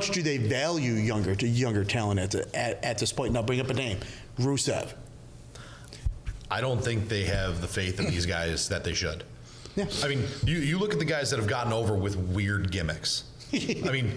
much do they value younger talent at this point? Now bring up a name, Rusev. I don't think they have the faith in these guys that they should. Yeah. I mean, you look at the guys that have gotten over with weird gimmicks. I mean,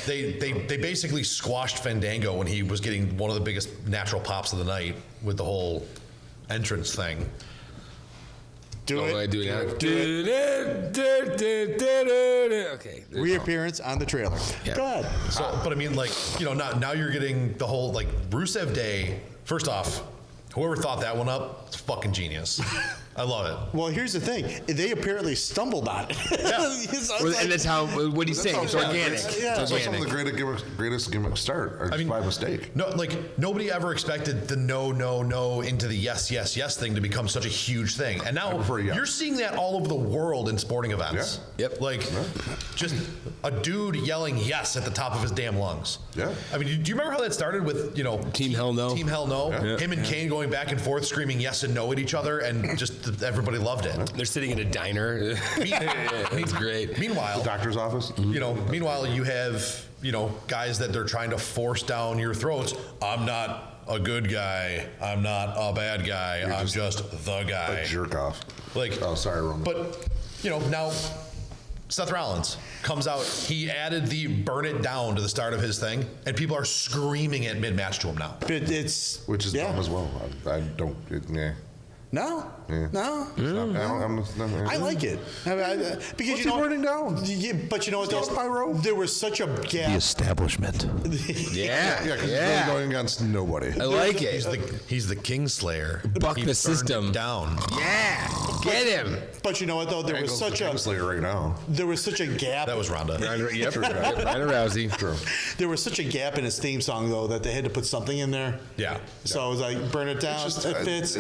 they basically squashed Fandango when he was getting one of the biggest natural pops of the night with the whole entrance thing. Do it. Okay. Reappearance on the trailer. Yeah. Go ahead. So, but I mean, like, now you're getting the whole, like, Rusev Day. First off, whoever thought that one up, it's fucking genius. I love it. Well, here's the thing. They apparently stumbled on it. Yeah. And that's how, what he's saying, it's organic. Yeah. It's That's some of organic. the greatest gimmicks start are just by mistake. No, like, nobody ever expected the no into the yes thing to become such a huge thing. And now you're seeing that all over the world in sporting events. Yeah. Yep. Like, just a dude yelling yes at the top of his damn lungs. Yeah. I mean, do you remember how that started with, Team Hell No? Team Hell No? Yeah. Him and Kane going back and forth screaming yes and no at each other, and just everybody loved it. They're sitting in a diner. It's great. Meanwhile, The doctor's office. Meanwhile, you have, guys that they're trying to force down your throats. I'm not a good guy. I'm not a bad guy. I'm just the guy. A jerk off. Like, oh, sorry, Roman. But, now Seth Rollins comes out. He added the burn it down to the start of his thing, and people are screaming at mid-match to him now. But it's which is dumb as well. I don't. No. I like it. Because What's burning down? Yeah, but you know what? Still pyro? There was such a gap. The establishment. Yeah. Because he's really going against nobody. I like it. He's the Kingslayer. Buck He the burned system it down. Yeah. Get him. But you know what though? There was such a right now. there was such a gap. That was Ronda. Yep. Ronda Rousey. True. There was such a gap in his theme song though that they had to put something in there. Yeah. So it was like burn it down. It fits.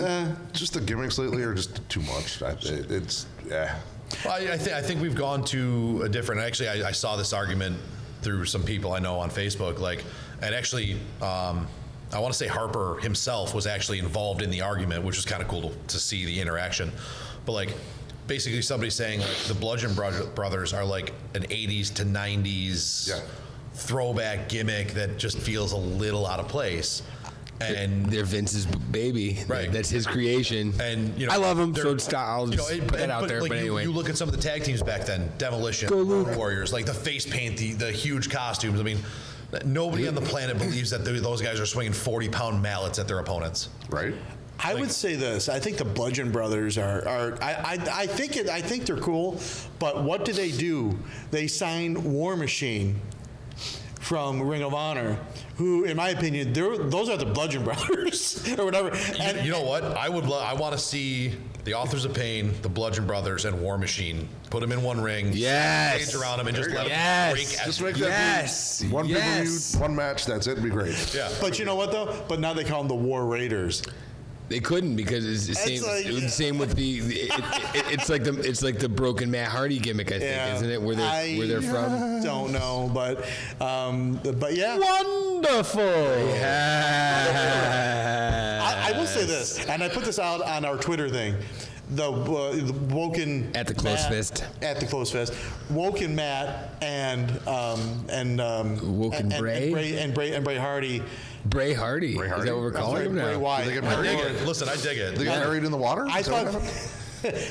Just the gimmicks lately are just too much. It's yeah. Well, I think we've gone to a different. Actually, I saw this argument through some people I know on Facebook. And actually, I want to say Harper himself was actually involved in the argument, which was kind of cool to see the interaction. But basically, somebody saying the Bludgeon Brothers are like an '80s to '90s throwback gimmick that just feels a little out of place. And they're Vince's baby. Right. That's his creation. And I love him, so I'll just put that out there. But anyway, you look at some of the tag teams back then: Demolition, Road Warriors, like the face paint, the huge costumes. I mean, nobody on the planet believes that those guys are swinging 40-pound mallets at their opponents. Right. I would say this. I think the Bludgeon Brothers are. I think they're cool. But what do? They signed War Machine from Ring of Honor, who, in my opinion, those are the Bludgeon Brothers or whatever. And you know what? I want to see the Authors of Pain, the Bludgeon Brothers, and War Machine. Put them in one ring. Yes. Stage around them and just let them break. Just make that be one pay-per-view, one match. That's it. It'd be great. Yeah. But you know what though? But now they call them the War Raiders. They couldn't because it's the same. Like, it was the same with it's like the broken Matt Hardy gimmick, I think, isn't it? Where they're from? Don't know, but yeah. Wonderful. Yeah. I will say this, and I put this out on our Twitter thing. The Woken At the Close Matt, Fist. At the Close Fist. Woken Matt and Woken Bray? and Bray Hardy. Bray Hardy. Is that what we're calling him now? Bray Wyatt. They get I married. dig it. Listen, I dig it. They got married in the water. I thought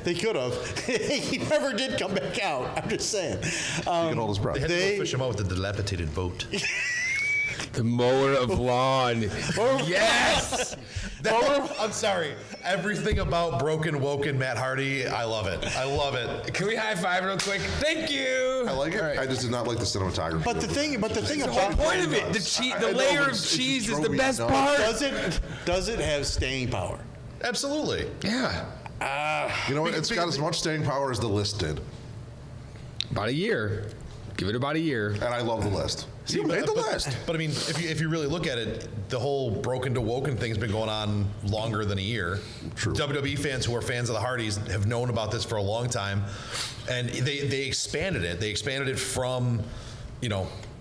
they could have. He never did come back out. I'm just saying. He can hold his breath. They had to go fish him out with the dilapidated boat. The mower of lawn. Yes. I'm sorry. Everything about broken, woken Matt Hardy, I love it. I love it. Can we high five real quick? Thank you. I like it. I just did not like the cinematography. But the thing The whole about point of it, the layer of cheese is the best part. does it have staying power? Absolutely. Yeah. You know what? It's got as much staying power as the list did. About a year. Give it about a year. And I love the list. See, You made the list. But I mean, if you really look at it, the whole broken to woken thing's been going on longer than a year. True. WWE fans who are fans of the Hardys have known about this for a long time, and they expanded it. They expanded it from,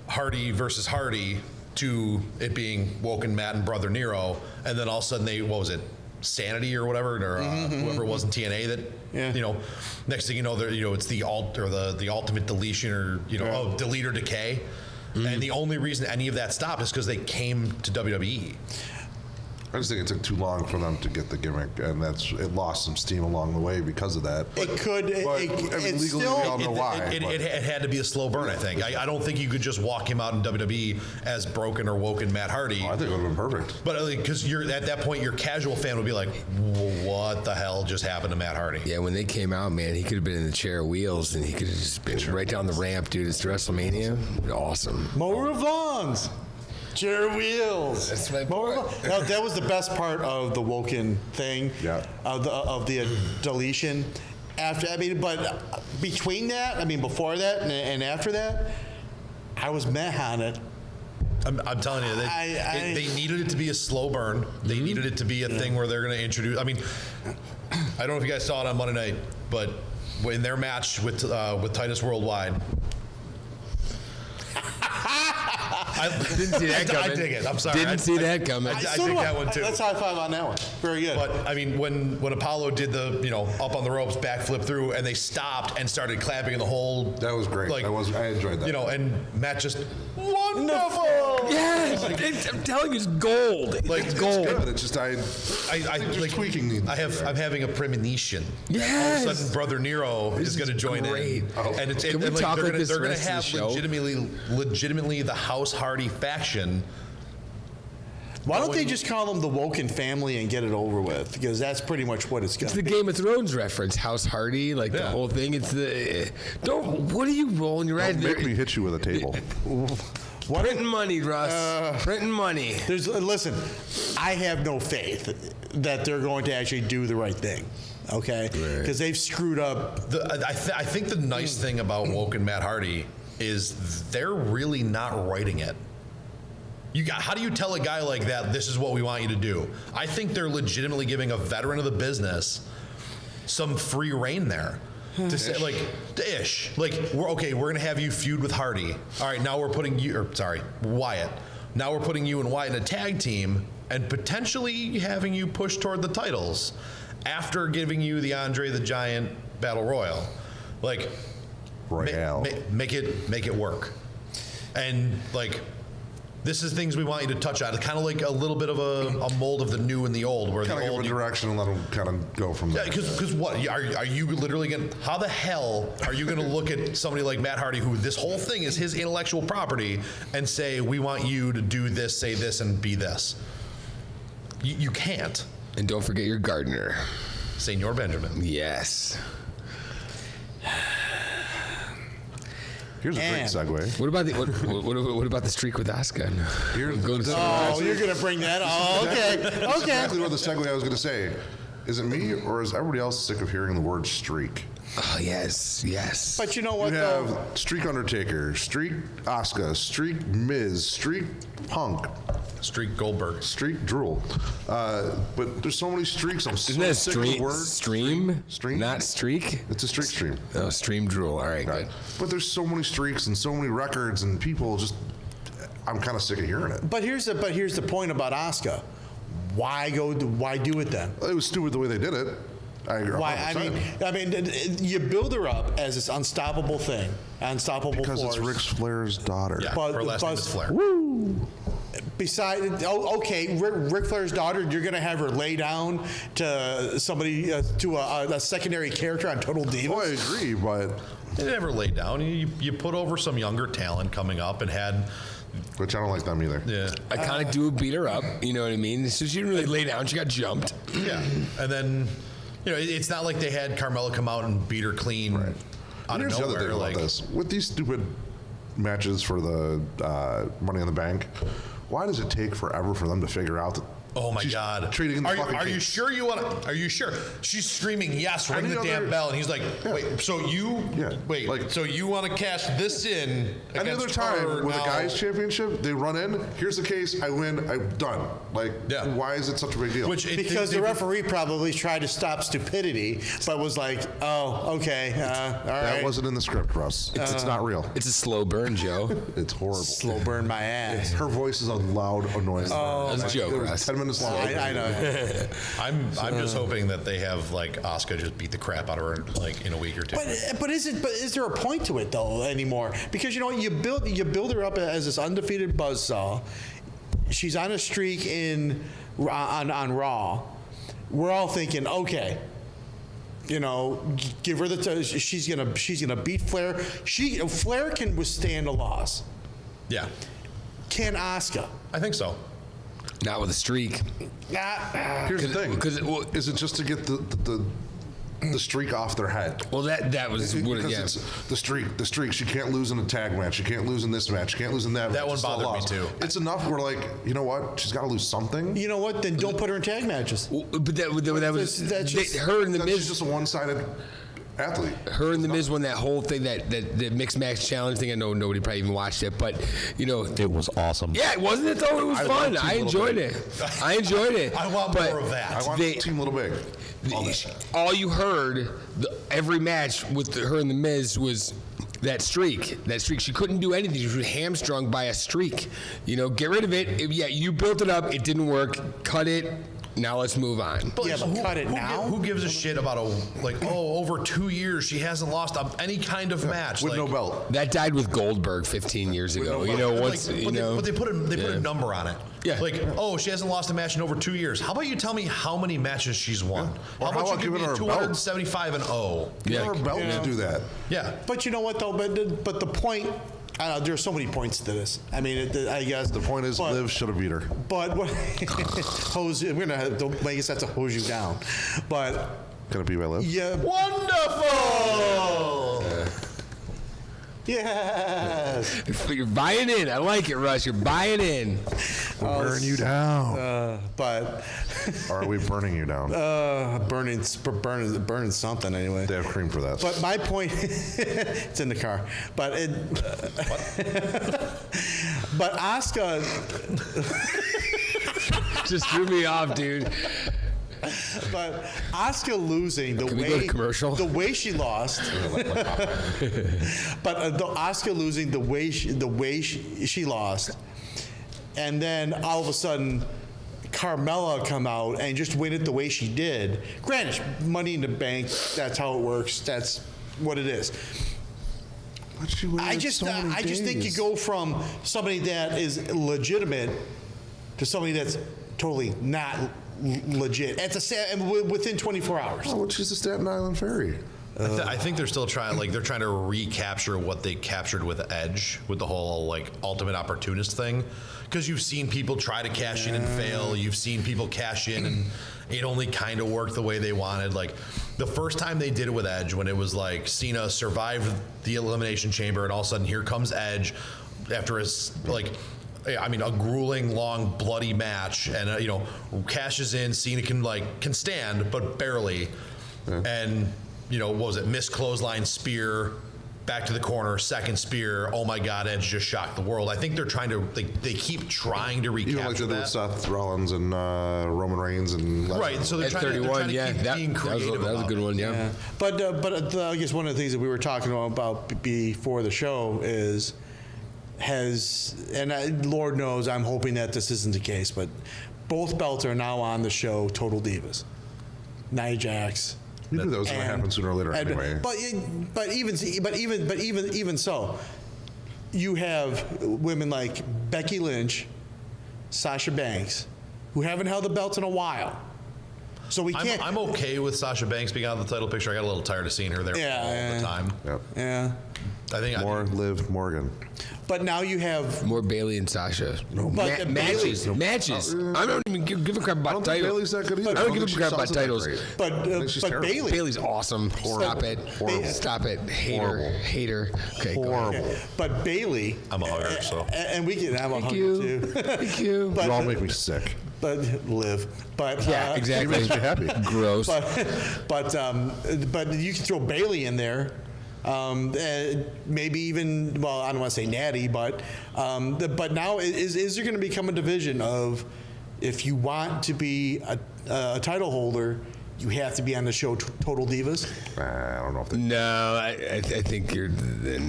Hardy versus Hardy to it being Woken Matt and Brother Nero, and then all of a sudden Sanity or whatever, or whoever it was in TNA that, next thing you know, it's the the ultimate deletion or delete or decay. And the only reason any of that stopped is because they came to WWE. I just think it took too long for them to get the gimmick, and it lost some steam along the way because of that. It could. But, It's legally, still. we all know why. It had to be a slow burn, I think. I don't think you could just walk him out in WWE as broken or woken Matt Hardy. I think it would have been perfect. But because you're at that point, your casual fan would be like, "What the hell just happened to Matt Hardy?" Yeah, when they came out, man, he could have been in the chair of wheels, and he could have just been right down the ramp, dude. It's WrestleMania. Awesome. Mower of lawns. Chair wheels. That's my Mower of- No, that was the best part of the Woken thing. Yeah. Of the deletion. But between that, before that and after that, I was meh on it. I'm telling you, they needed it to be a slow burn. They needed it to be a thing where they're going to introduce. I don't know if you guys saw it on Monday night, but in their match with Titus Worldwide. I Didn't see that coming. I dig it. I'm sorry. Didn't see that coming. I So dig do that one too. That's high five on that one. Very good. But when Apollo did the up on the ropes, backflip through, and they stopped and started clapping, and the whole That was great. I enjoyed that. And Matt just wonderful. Yeah, I'm telling you, it's gold. Like, it's it's gold. Good. It's just I think there's tweaking needs to be there. I'm having a premonition. Yes. All of a sudden, Brother Nero is going to join great. in, and Can we talk like this they're the going to rest of have the show? legitimately the House Hardy faction. Why don't they just call them the Woken family and get it over with? Because that's pretty much what it's going It's to the be. Game of Thrones reference, House Hardy, like the Yeah. whole thing. It's the what are you rolling your eyes? Don't make me hit you with a table. Printing money, Russ. Printing money. Listen, I have no faith that they're going to actually do the right thing. Okay, because they've screwed up. I think the nice thing about Woken Matt Hardy is they're really not writing it. How do you tell a guy like that, this is what we want you to do? I think they're legitimately giving a veteran of the business some free reign there. To say, we're going to have you feud with Hardy. All right, now we're putting Wyatt. Now we're putting you and Wyatt in a tag team and potentially having you push toward the titles after giving you the Andre the Giant Battle Royal. Royale. Make it work. And this is things we want you to touch on. It's kind of like a little bit of a mold of the new and the old, where Kind the of old give a direction and let them kind of go from there. Yeah, because what are you literally going? How the hell are you going to look at somebody like Matt Hardy, who this whole thing is his intellectual property, and say we want you to do this, say this, and be this? You can't. And don't forget your gardener. Senor Benjamin. Yes. Here's a great segue. What about what about the streak with Asuka? Here's Go to Oh, you're going to bring that? Oh, okay. That's Okay. exactly what the segue I was going to say. Is it me or is everybody else sick of hearing the word streak? Oh yes. But you know You what, have though? Streak Undertaker, Streak Asuka, Streak Miz, Streak Punk, Streak Goldberg. Streak Drool. But there's so many streaks. I'm Isn't so that sick of the word. stream? Stream? Not streak? It's a streak stream. Oh, stream drool. All right, Right. good. But there's so many streaks and so many records and people just. I'm kind of sick of hearing it. But here's the point about Asuka. Why do it then? It was stupid the way they did it. I agree. Why? 100%. You build her up as this unstoppable thing, unstoppable Because force. it's Ric Flair's daughter. Yeah, But- her last name is Flair. Ric Flair's daughter, you're going to have her lay down to somebody, to a secondary character on Total Divas? Oh, I agree, but They never laid down. You put over some younger talent coming up and had. which I don't like them either. Yeah. Iconic dude beat her up. You know what I mean? So she didn't really lay down. She got jumped. Yeah. And then, it's not like they had Carmella come out and beat her clean Right. out Here's of the other nowhere. thing about this: with these stupid matches for the Money in the Bank, why does it take forever for them to figure out that? Oh my she's God! Trading in the fucking Are you cage? sure you want to? Are you sure? She's screaming, "Yes, ring Any the damn other- bell!" And he's like, Yeah. "Wait, so you? Yeah, Wait, like- so you want to cash this in?" Any other against her time with now? a guys' championship, they run in. Here's the case. I win. I'm done. Yeah. Why is it such a big deal? Because the referee probably tried to stop stupidity, but was like, "Oh, okay, all right." that wasn't in the script, Russ. It's not real. It's a slow burn, Joe. It's horrible. slow burn my ass. Her voice is a loud, annoying. That's a joke, It was Russ. 10 minutes long. I know. I'm just hoping that they have like Asuka just beat the crap out of her like in a week or two. But is there a point to it though anymore? Because you know you build her up as this undefeated buzzsaw. She's on a streak on Raw. We're all thinking, okay, you know, give her she's gonna beat Flair. Flair can withstand a loss. Yeah, Can Asuka? I think so. Not with a streak. Here's the thing: is it just to get the streak off their head? Well, that was what because it's the streak. The streak. She can't lose in a tag match. She can't lose in this match. She can't lose in that. That match. one bothered me too. It's enough. We're like, you know what? She's got to lose something. You know what? Then don't put her in tag matches. But that was her and the That's Miz. just a one-sided athlete. Her and the Miz won that whole thing, that mixed match challenge thing. I know nobody probably even watched it, but you know, It was awesome. yeah, wasn't it though? It was fun. I enjoyed it. I enjoyed it. I want But more of that. I want Team Little Big. all you heard every match with her and the Miz was that streak. She couldn't do anything. She was hamstrung by a streak. You know, get rid of it. Yeah, you built it up. It didn't work. Cut it. Now let's move on. But Yeah, but cut it now? Who gives a shit about over 2 years she hasn't lost any kind of match With like, no belt. That died with Goldberg 15 years ago. You know, once like, you but know. they put a number on it. Yeah. Like, she hasn't lost a match in over 2 years. How about you tell me how many matches she's won? Or How how about about you give giving me her a belt? 275 and 0? Give her a belt to do that. Yeah. But you know what though? But the point. There's so many points to this. I mean, I guess The point is, Liv should have beat her. But what? Hose. We're gonna. Don't make us have to hose you down. But Gonna be by Liv? yeah. Wonderful! Yes. You're buying in. I like it, Russ. You're buying in. We'll burn you down. But Or are we burning you down? burning something anyway. They have cream for that. But my point, it's in the car. But but Asuka, Just threw me off, dude. but Asuka losing the Can we go to commercial? the way she lost, but Asuka losing the way she lost, and then all of a sudden Carmella come out and just win it the way she did. Granted, Money in the Bank, that's how it works. That's what it is. But she waited I just so many think you days. go from somebody that is legitimate to somebody that's totally not legit within 24 hours. Oh, well, she's a Staten Island fairy. I think they're still trying, they're trying to recapture what they captured with Edge, with the whole ultimate opportunist thing. Because you've seen people try to cash in and fail. You've seen people cash in and it only kind of worked the way they wanted. Like the first time they did it with Edge, when it was like Cena survived the Elimination Chamber, and all of a sudden here comes Edge after his a grueling, long, bloody match, and cashes in. Cena can stand, but barely, and what was it? Missed clothesline spear, back to the corner, second spear. Oh my God, Edge just shocked the world. I think they're trying to. They keep trying to recapture Even like they did with that. Seth Rollins and Roman Reigns and Lesnar. Right, so they're At trying, 31, to yeah, keep being that was creative. a about good it. one, yeah. But I guess one of the things that we were talking about before the show is Lord knows I'm hoping that this isn't the case, but both belts are now on the show Total Divas. Nia Jax. You knew that was going to happen sooner or later anyway. But even so, you have women like Becky Lynch, Sasha Banks, who haven't held the belts in a while. So we can't. I'm okay with Sasha Banks being out of the title picture. I got a little tired of seeing her there all the time. Yep. Yeah. I think More Liv Morgan. But now you have. More Bailey and Sasha. But matches. Bayley- Matches. I don't even give a crap I about don't think titles. Bailey's that good either. I don't give a think crap she about sells it that titles. great. But I think she's terrible. Bailey. Bailey's awesome. Stop it. Horrible. Stop it. Hater. Horrible. Hater. Okay, go ahead. Horrible. But Bailey. I'm a hugger, so. And we can have a Thank hug you. too. Thank you. But- You all make me sick. But live. But Yeah, He exactly. makes me happy. Gross. But you can throw Bailey in there. Maybe even, well, I don't want to say natty, but now is there going to become a division of, if you want to be a title holder, you have to be on the show Total Divas? I don't know if they. No, I think you're. I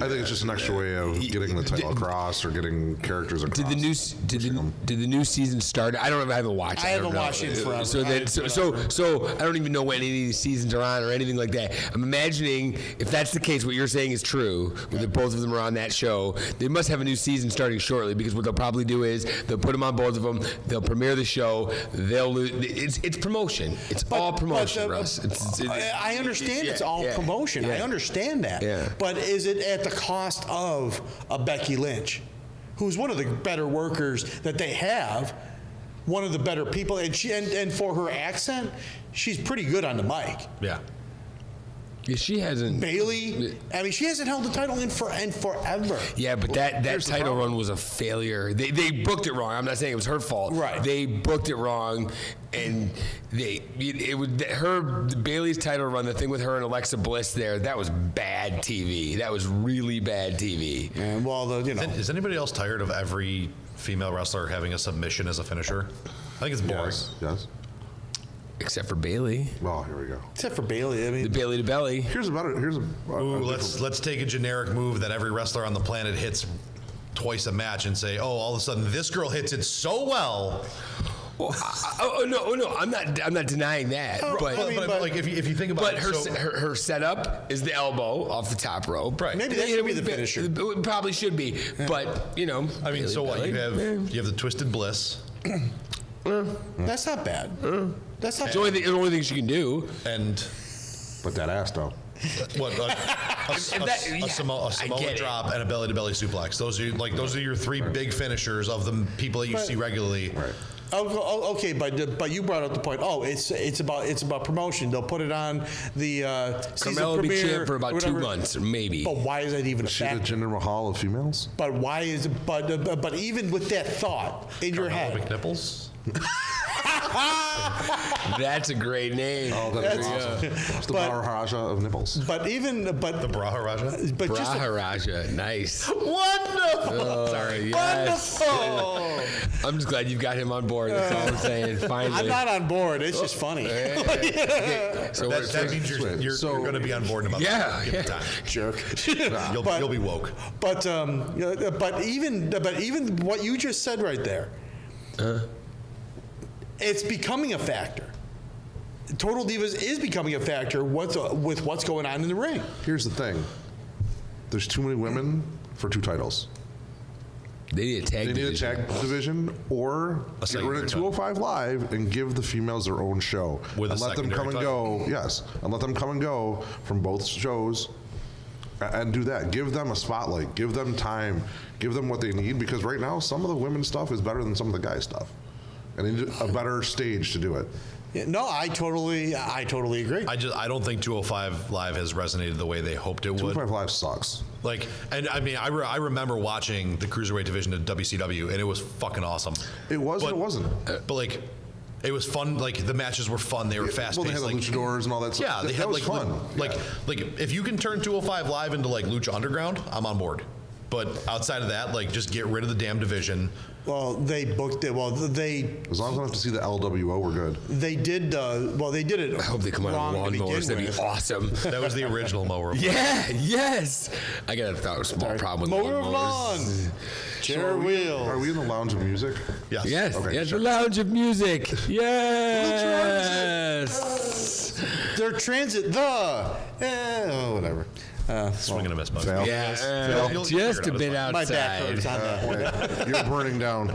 think it's just an extra way of getting the title across or getting characters across. Did the new season start? I haven't watched it. I haven't watched it forever. So I don't even know when any of these seasons are on or anything like that. I'm imagining if that's the case, what you're saying is true. That both of them are on that show. They must have a new season starting shortly because what they'll probably do is they'll put them on both of them. They'll premiere the show. It's promotion. It's all promotion, Russ. I understand it's all promotion. Yeah. I understand that. Yeah. But is it at the cost of a Becky Lynch, who's one of the better workers that they have, one of the better people, and for her accent, she's pretty good on the mic. Yeah. Yeah, she hasn't. Bailey, I mean, she hasn't held the title in forever. Yeah, but that title run was a failure. They booked it wrong. I'm not saying it was her fault. Right. They booked it wrong, and Bailey's title run. The thing with her and Alexa Bliss there, that was bad TV. That was really bad TV. And well, Is anybody else tired of every female wrestler having a submission as a finisher? I think it's boring. Yes. Except for Bailey. Well, here we go. except for Bailey, I mean, The Bailey to belly. Here's a Ooh, let's take a generic move that every wrestler on the planet hits twice a match and say, oh, all of a sudden this girl hits it so well. Well, no, I'm not denying that. But Like if you think about But it, her setup is the elbow off the top rope. Right. maybe that should be the finisher. It probably should be, but I mean, Bailey so what? belly, You have the Twisted Bliss, that's not bad. That's not It's the only thing she can do. and but that ass though. what a Samoa I get it. drop and a belly to belly suplex. Those are your three big finishers of the people that you see regularly. Right. Okay, but you brought up the point. Oh, it's about promotion. They'll put it on the season Carmella will be premiere champ for about 2 months, maybe. But why is that even a She's the factor? Jinder Mahal of females. But why is but even with that thought in your head, Big nipples. That's a great name. Oh, that's awesome. It's the Maharaja of nipples. but even The Braharaja. but just Braharaja, nice. wonderful. Sorry, yes. Wonderful. I'm just glad you've got him on board. That's all I'm saying. Finally. I'm not on board. It's just funny. So That means you're going to be on board in about Yeah. the time. Jerk. You'll be woke. But even what you just said right there, it's becoming a factor. Total Divas is becoming a factor with what's going on in the ring. Here's the thing. There's too many women for 2 titles. They need a tag They need a division. tag division or get rid of 205 Live and give the females their own show. With a and let them come and secondary go. Yes. And let them come and go from both shows and do that. Give them a spotlight. Give them time. Give them what they need because right now some of the women's stuff is better than some of the guys' stuff. And they need a better stage to do it. Yeah, no, I totally agree. I don't think 205 Live has resonated the way they hoped it would. 205 Live sucks. And I mean, I remember watching the Cruiserweight division at WCW, and it was fucking awesome. It was and it wasn't. But it was fun. The matches were fun. They were fast Well, they paced. had the luchadors and all that stuff. Yeah, they had was fun. If you can turn 205 Live into Lucha Underground, I'm on board. But outside of that, just get rid of the damn division. Well, they booked it. Well, they As long as I don't have to see the LWO, we're good. they did. Well, they did it. I hope they come out wrong on to begin lawnmowers. That'd be with. awesome. That was the original mower. Yeah, yes. I got a small problem with Mower of lawn, lawnmowers. chair Are wheel. we in the lounge of music? Yes. Yes, Okay, yes, sure. the Lounge of Music. Yes. Their transit. Whatever. Swing and a miss, bud. Fail. Yeah, You'll just figure a it bit out. My back outside. hurts on that. You're burning down.